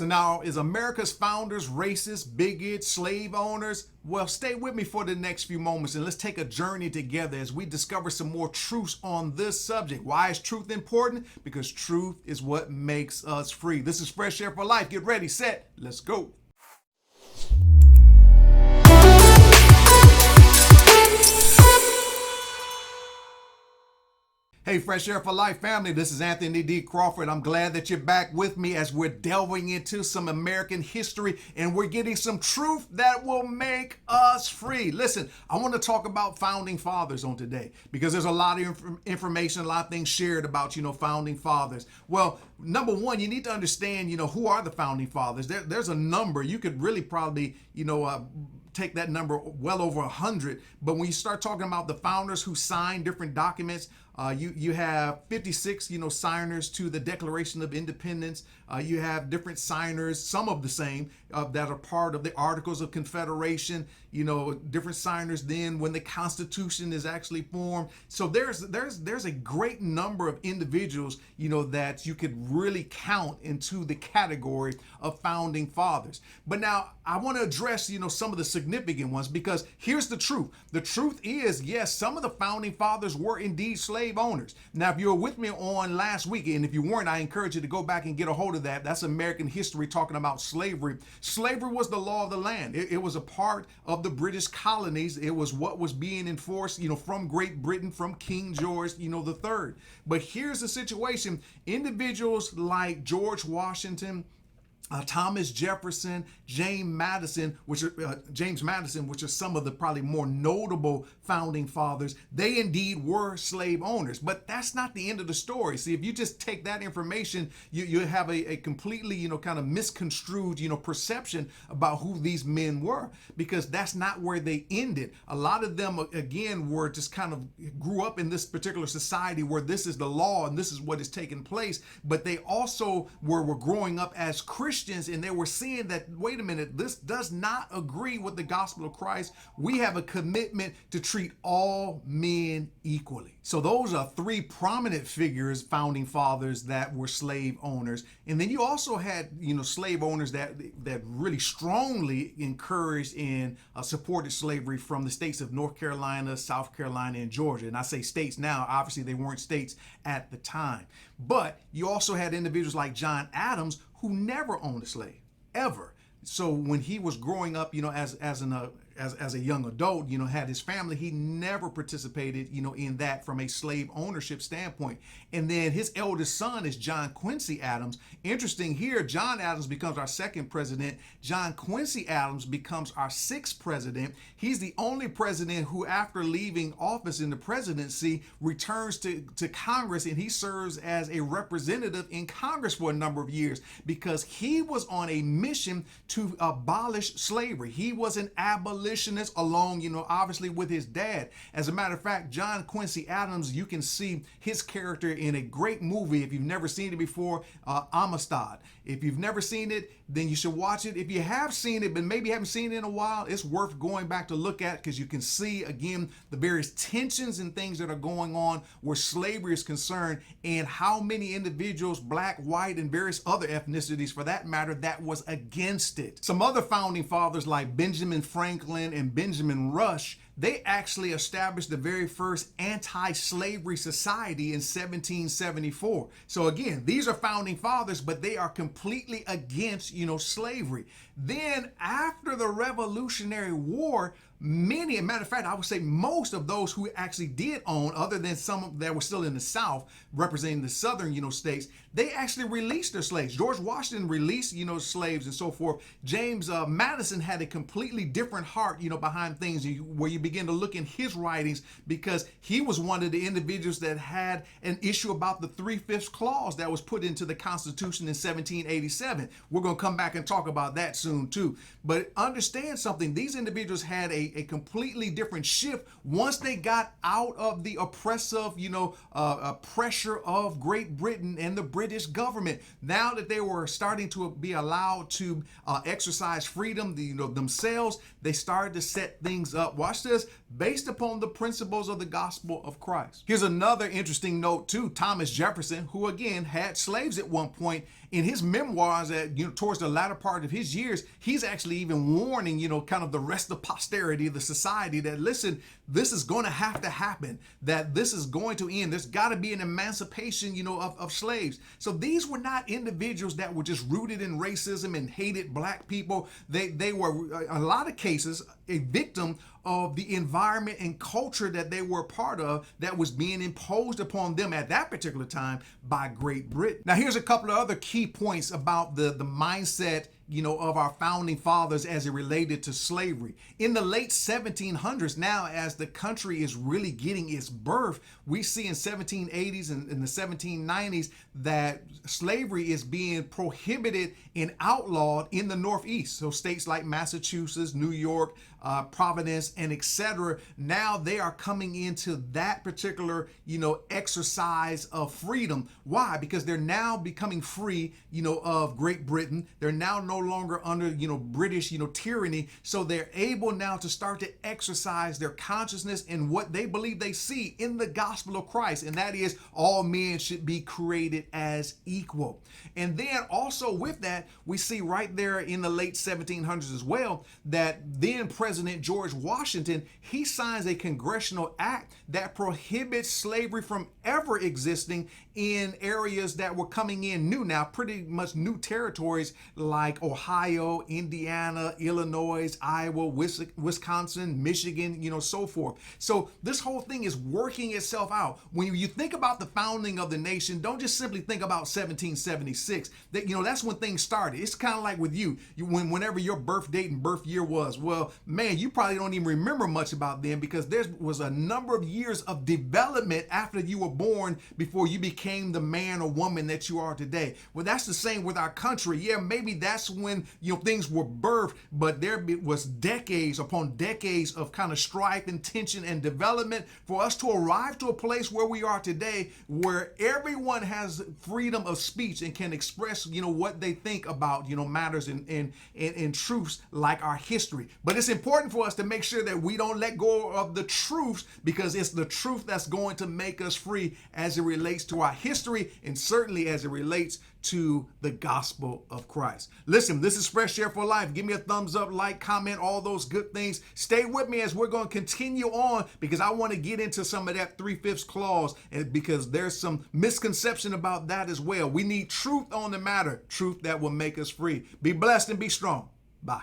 So now, is America's founders racist, bigots, slave owners? Well, stay with me for the next few moments and let's take a journey together as we discover some more truths on this subject. Why is truth important? Because truth is what makes us free. This is Fresh Air for Life. Get ready, set, let's go. Hey, Fresh Air for Life family, this is Anthony D. Crawford. I'm glad that you're back with me as we're delving into some American history and we're getting some truth that will make us free. Listen, I want to talk about founding fathers on today because there's a lot of information, a lot of things shared about, founding fathers. Well, number one, you need to understand, who are the founding fathers? There's a number. You could really probably, take that number well over 100. But when you start talking about the founders who signed different documents, you have 56, signers to the Declaration of Independence. You have different signers, some of the same, that are part of the Articles of Confederation. Different signers then when the Constitution is actually formed. So there's a great number of individuals, that you could really count into the category of founding fathers. But now I want to address, some of the significant ones because here's the truth. The truth is, yes, some of the founding fathers were indeed slave owners. Now, if you were with me on last week, and if you weren't, I encourage you to go back and get a hold of that. That's American history talking about slavery. Slavery was the law of the land. It was a part of the British colonies. It was what was being enforced, from Great Britain, from King George, the third. But here's the situation. Individuals like George Washington, Thomas Jefferson, James Madison, which are some of the probably more notable founding fathers, they indeed were slave owners. But that's not the end of the story. See, if you just take that information, you have a completely, kind of misconstrued, perception about who these men were, because that's not where they ended. A lot of them, again, were just kind of grew up in this particular society where this is the law and this is what is taking place. But they also were growing up as Christians. And they were seeing that, wait a minute, this does not agree with the gospel of Christ. We have a commitment to treat all men equally. So those are three prominent figures, founding fathers, that were slave owners. And then you also had, slave owners that really strongly encouraged and supported slavery from the states of North Carolina, South Carolina, and Georgia. And I say states now, obviously they weren't states at the time. But you also had individuals like John Adams who never owned a slave, ever. So when he was growing up, as a young adult, had his family, he never participated, in that from a slave ownership standpoint. And then his eldest son is John Quincy Adams. Interesting here, John Adams becomes our second president. John Quincy Adams becomes our sixth president. He's the only president who, after leaving office in the presidency, returns to Congress, and he serves as a representative in Congress for a number of years because he was on a mission to abolish slavery. He was an abolitionist along, obviously with his dad. As a matter of fact, John Quincy Adams, you can see his character in a great movie. If you've never seen it before, Amistad. If you've never seen it, then you should watch it. If you have seen it, but maybe haven't seen it in a while, it's worth going back to look at because you can see, again, the various tensions and things that are going on where slavery is concerned and how many individuals, black, white, and various other ethnicities for that matter, that was against it. Some other founding fathers like Benjamin Franklin and Benjamin Rush, they actually established the very first anti-slavery society in 1774. So again, these are founding fathers, but they are completely against, slavery. Then after the Revolutionary War, many, as a matter of fact, I would say most of those who actually did own, other than some that were still in the South, representing the Southern, states, they actually released their slaves. George Washington released, slaves and so forth. James Madison had a completely different heart, behind things, where you begin to look in his writings because he was one of the individuals that had an issue about the 3/5 clause that was put into the Constitution in 1787. We're going to come back and talk about that soon too. But understand something, these individuals had a completely different shift once they got out of the oppressive, pressure of Great Britain and the British government. Now that they were starting to be allowed to exercise freedom, themselves, they started to set things up. Watch this, based upon the principles of the gospel of Christ. Here's another interesting note too. Thomas Jefferson, who again had slaves at one point, In his memoirs, towards the latter part of his years, he's actually even warning, kind of the rest of posterity, the society, that listen, this is going to have to happen, that this is going to end. There's got to be an emancipation, of slaves. So these were not individuals that were just rooted in racism and hated black people. They were, in a lot of cases, a victim of the environment and culture that they were a part of that was being imposed upon them at that particular time by Great Britain. Now, here's a couple of other key points about the mindset of our founding fathers as it related to slavery. In the late 1700s, now as the country is really getting its birth, we see in 1780s and in the 1790s that slavery is being prohibited and outlawed in the Northeast. So states like Massachusetts, New York, Providence, and etc. Now they are coming into that particular, exercise of freedom. Why? Because they're now becoming free, of Great Britain. They're now no longer under, British, tyranny. So they're able now to start to exercise their consciousness and what they believe they see in the gospel of Christ. And that is all men should be created as equal. And then also with that, we see right there in the late 1700s as well, that then President George Washington, he signs a congressional act that prohibits slavery from ever existing in areas that were coming in new, now pretty much new territories like Ohio, Indiana, Illinois, Iowa, Wisconsin, Michigan, so forth. So this whole thing is working itself out. When you think about the founding of the nation, don't just simply think about 1776. That's when things started. It's kind of like with you, whenever your birth date and birth year was. Well, man, you probably don't even remember much about them because there was a number of years of development after you were born before you became the man or woman that you are today. Well, that's the same with our country. Yeah, maybe that's when things were birthed, but there was decades upon decades of kind of strife and tension and development for us to arrive to a place where we are today, where everyone has freedom of speech and can express what they think about matters and truths like our history. But it's important for us to make sure that we don't let go of the truths, because it's the truth that's going to make us free as it relates to our history and certainly as it relates to the gospel of Christ. Listen, this is Fresh Air for Life. Give me a thumbs up, like, comment, all those good things. Stay with me as we're going to continue on, because I want to get into some of that 3/5 clause, and because there's some misconception about that as well. We need truth on the matter, truth that will make us free. Be blessed and be strong. Bye.